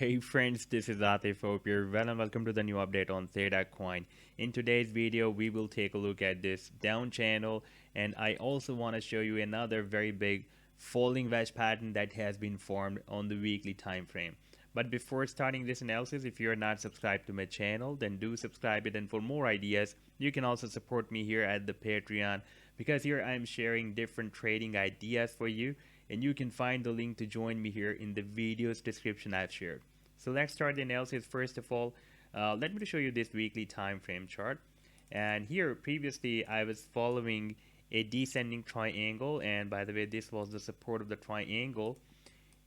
Hey friends, this is Atif. Hope you're well and welcome to the new update on Theta coin. In today's video, we will take a look at this down channel, and I also want to show you another very big falling wedge pattern that has been formed on the weekly time frame. But before starting this analysis, if you're not subscribed to my channel, then do subscribe it. And for more ideas, you can also support me here at the Patreon, because here I'm sharing different trading ideas for you, and you can find the link to join me here in the video's description I've shared. So let's start the analysis. First of all, let me show you this weekly time frame chart. And here previously I was following a descending triangle, and by the way, this was the support of the triangle,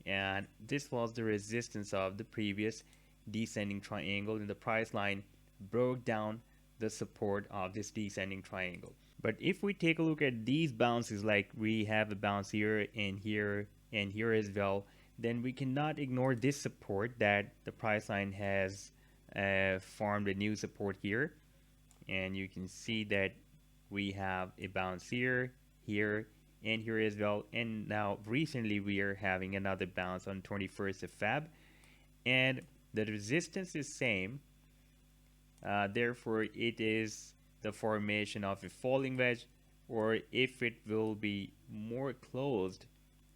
and this was the resistance of the previous descending triangle, and the price line broke down the support of this descending triangle. But if we take a look at these bounces, like we have a bounce here and here and here as well, then we cannot ignore this support that the price line has formed a new support here. And you can see that we have a bounce here, here, and here as well. And now recently we are having another bounce on 21st of Feb, and the resistance is same. Therefore it is the formation of a falling wedge, or if it will be more closed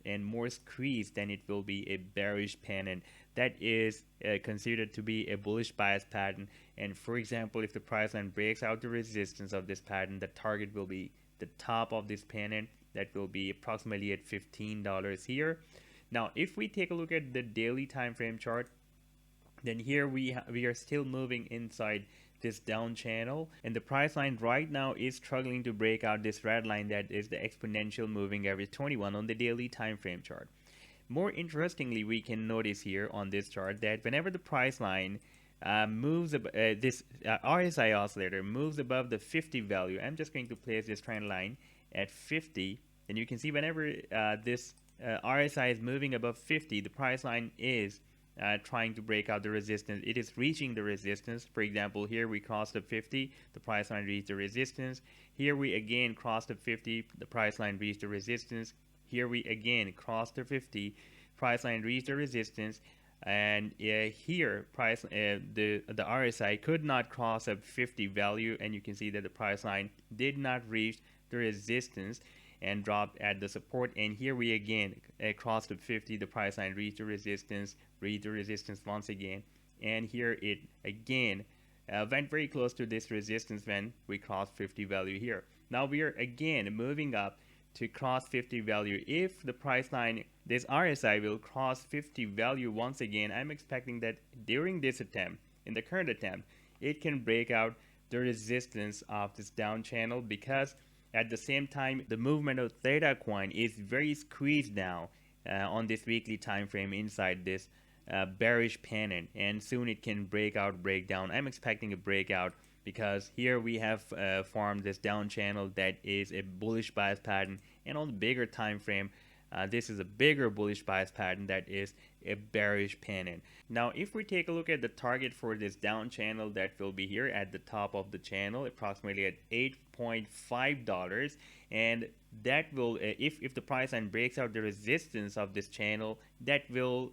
and more squeezed, then it will be a bearish pennant. That is considered to be a bullish bias pattern. And for example, if the price line breaks out the resistance of this pattern, the target will be the top of this pennant. That will be approximately at $15 here. Now if we take a look at the daily time frame chart, then here we are still moving inside this down channel, and the price line right now is struggling to break out this red line, that is the exponential moving average 21 on the daily time frame chart. More interestingly, we can notice here on this chart that whenever the price line moves this RSI oscillator moves above the 50 value, I'm just going to place this trend line at 50, and you can see whenever this RSI is moving above 50, the price line is trying to break out the resistance. It is reaching the resistance. For example, here we crossed the 50, the price line reached the resistance. Here we again crossed the 50, the price line reached the resistance. Here we again crossed the 50, price line reached the resistance. And here the RSI could not cross a 50 value, and you can see that the price line did not reach the resistance and dropped at the support. And here we again crossed the 50, the price line reached the resistance once again, and here it again went very close to this resistance when we crossed 50 value here. Now we are again moving up to cross 50 value. If the price line, this RSI, will cross 50 value once again, I'm expecting that during this attempt, in the current attempt, it can break out the resistance of this down channel, because at the same time the movement of Theta coin is very squeezed now on this weekly time frame inside this bearish pennant, and soon it can break down. I'm expecting a breakout, because here we have formed this down channel that is a bullish bias pattern, and on the bigger time frame this is a bigger bullish bias pattern that is a bearish pennant. Now if we take a look at the target for this down channel, that will be here at the top of the channel, approximately at $8.5, and that will if the price line breaks out the resistance of this channel, that will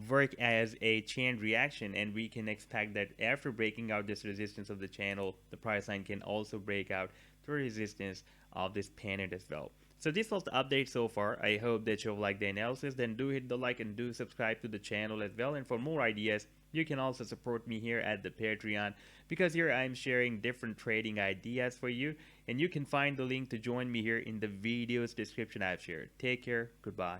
work as a chain reaction, and we can expect that after breaking out this resistance of the channel, the price line can also break out the resistance of this pennant as well. So this was the update so far. I hope that you'll like the analysis. Then do hit the like and do subscribe to the channel as well. And for more ideas, you can also support me here at the Patreon, because here I'm sharing different trading ideas for you, and you can find the link to join me here in the video's description I've shared. Take care. Goodbye.